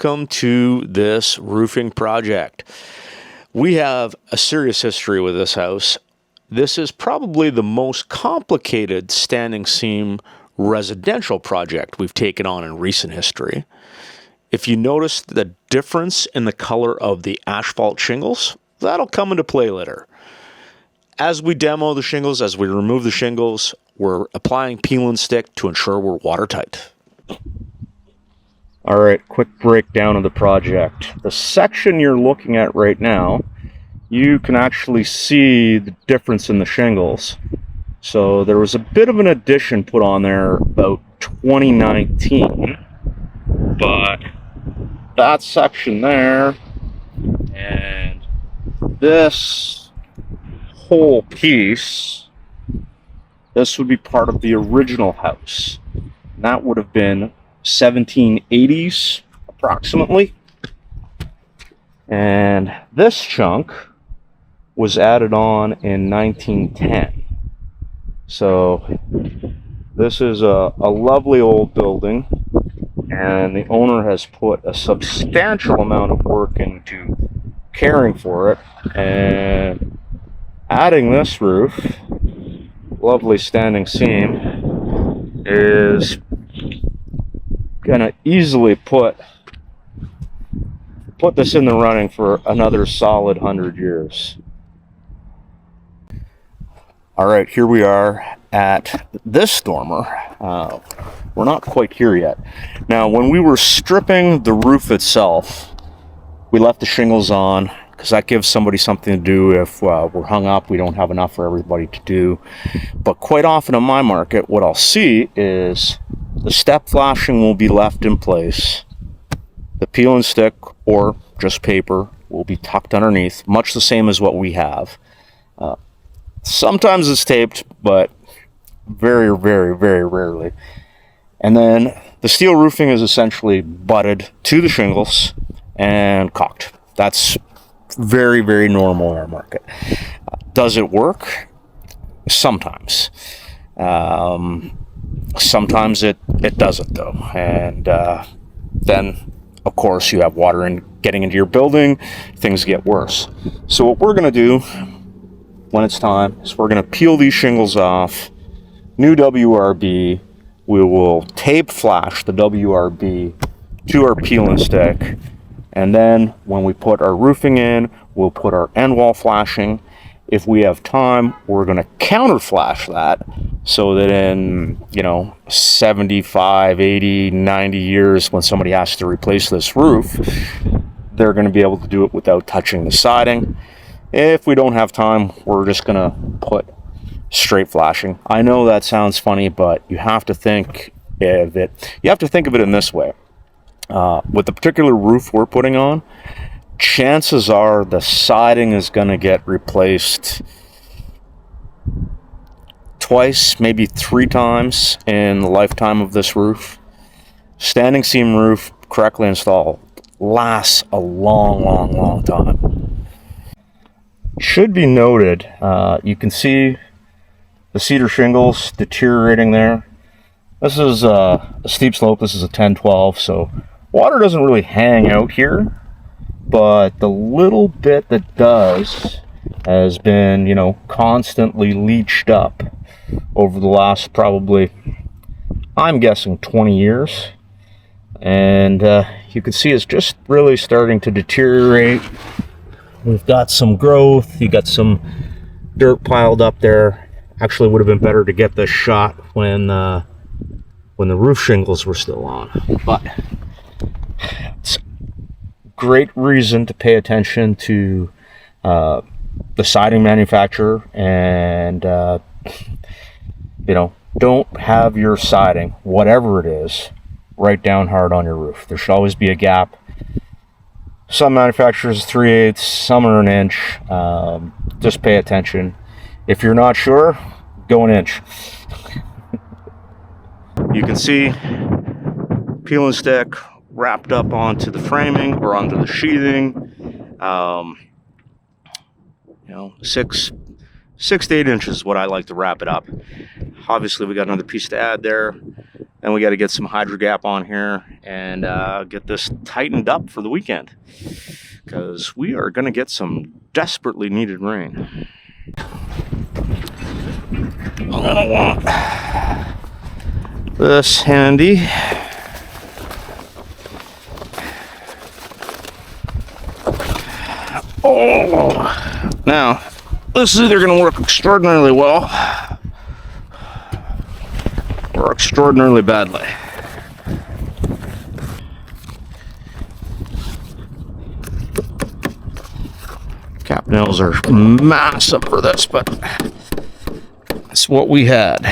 welcome to this roofing project. We have a serious history with this house. This is probably the most complicated standing seam residential project we've taken on in recent history. If you notice the difference in the color of the asphalt shingles, that'll come into play later. As we demo the shingles, as we remove the shingles, we're applying peel and stick to ensure we're watertight. All right, quick breakdown of the project. The section you're looking at right now, you can actually see the difference in the shingles. So there was a bit of an addition put on there about 2019, but that section there and this whole piece, this would be part of the original house. And that would have been 1780s approximately, and this chunk was added on in 1910. So this is a lovely old building, and the owner has put a substantial amount of work into caring for it and adding this roof. Lovely standing seam is gonna easily put this in the running for another solid 100 years. All right, here we are at this dormer. We're not quite here yet. Now, when we were stripping the roof itself, we left the shingles on because that gives somebody something to do if we're hung up, we don't have enough for everybody to do. But quite often in my market, what I'll see is the step flashing will be left in place. The peel and stick, or just paper, will be tucked underneath, much the same as what we have. Sometimes it's taped, but very, very, very rarely. And then the steel roofing is essentially butted to the shingles and caulked. That's very, very normal in our market. Does it work? Sometimes. Sometimes it doesn't, though. And then, of course, you have water getting into your building, things get worse. So what we're going to do when it's time is we're going to peel these shingles off, new WRB. We will tape flash the WRB to our peel and stick, and then when we put our roofing in, we'll put our end wall flashing. If we have time, we're going to counter flash that so that in 75, 80, 90 years, when somebody has to replace this roof, they're going to be able to do it without touching the siding. If we don't have time, we're just going to put straight flashing. I know that sounds funny, but you have to think of it. You have to think of it in this way. With the particular roof we're putting on, chances are the siding is going to get replaced twice, maybe 3 times in the lifetime of this roof. Standing seam roof, correctly installed, lasts a long time. Should be noted, you can see the cedar shingles deteriorating there. This is a steep slope. This is a 10-12, so water doesn't really hang out here, but the little bit that does has been, constantly leached up over the last probably, I'm guessing, 20 years. And you can see it's just really starting to deteriorate. We've got some growth. You got some dirt piled up there. Actually, would have been better to get this shot when the roof shingles were still on. But it's great reason to pay attention to the siding manufacturer, and don't have your siding, whatever it is, right down hard on your roof. There should always be a gap. Some manufacturers 3/8, some are 1 inch. Just pay attention. If you're not sure, go 1 inch. You can see peel and stick wrapped up onto the framing or onto the sheathing. 6 to 8 inches is what I like to wrap it up. Obviously, we got another piece to add there. Then we got to get some hydro gap on here and get this tightened up for the weekend, because we are going to get some desperately needed rain. I'm going to want this handy. Oh, now this is either going to work extraordinarily well or extraordinarily badly. Cap nails are massive for this, but it's what we had.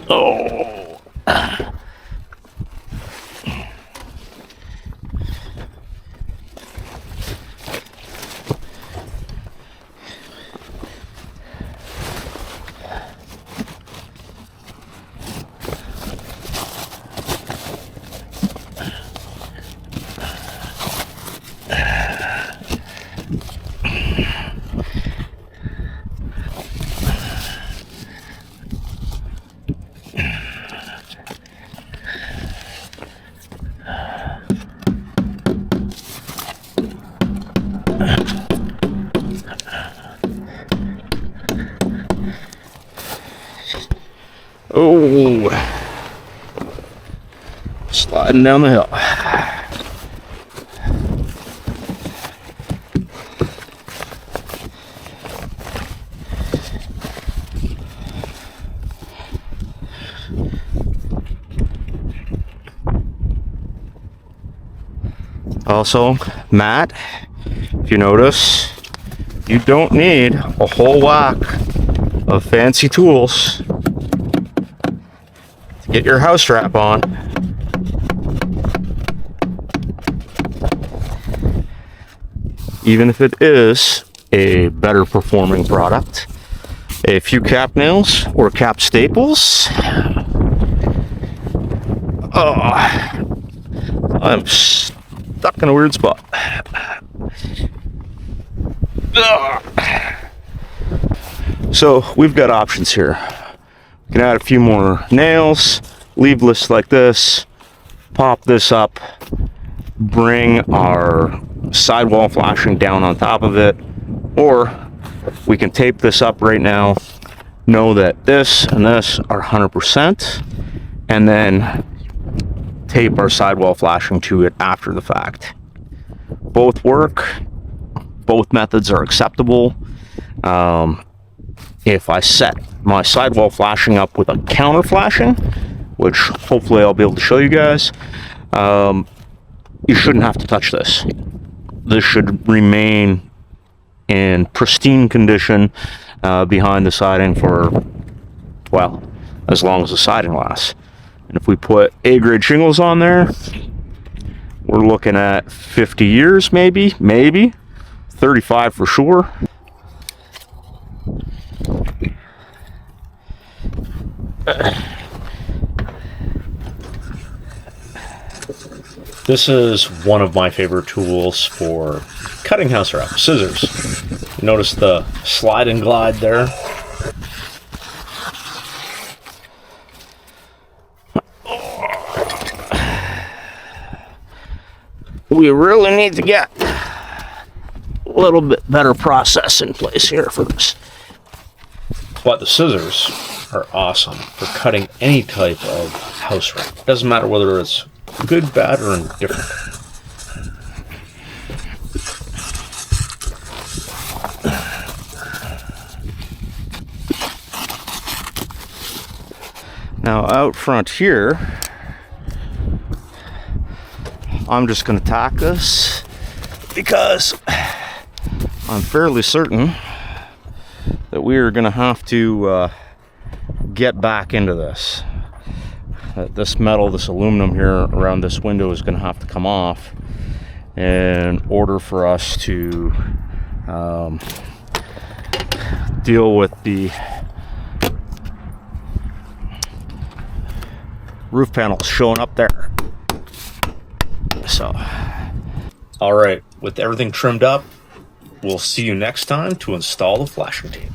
Oh. Oh, sliding down the hill. Also, Matt, if you notice, you don't need a whole whack of fancy tools to get your house wrap on. Even if it is a better performing product, a few cap nails or cap staples. Oh, I'm stuck in a weird spot. So we've got options here. We can add a few more nails, leave lists like this, pop this up, bring our sidewall flashing down on top of it, or we can tape this up right now, know that this and this are 100%, and then tape our sidewall flashing to it after the fact. Both work. Both methods are acceptable. If I set my sidewall flashing up with a counter flashing, which hopefully I'll be able to show you guys, you shouldn't have to touch this. This should remain in pristine condition behind the siding for, well, as long as the siding lasts. And if we put A-grade shingles on there, we're looking at 50 years, maybe 35 for sure. This is one of my favorite tools for cutting house wrap, scissors. Notice the slide and glide there. We really need to get a little bit better process in place here for this. But the scissors are awesome for cutting any type of house wrap. Doesn't matter whether it's good, bad, or indifferent. Now out front here, I'm just going to tack this because I'm fairly certain that we are going to have to get back into this. This metal, this aluminum here around this window is going to have to come off in order for us to deal with the roof panels showing up there. So, all right, with everything trimmed up, We'll see you next time to install the flashing tape.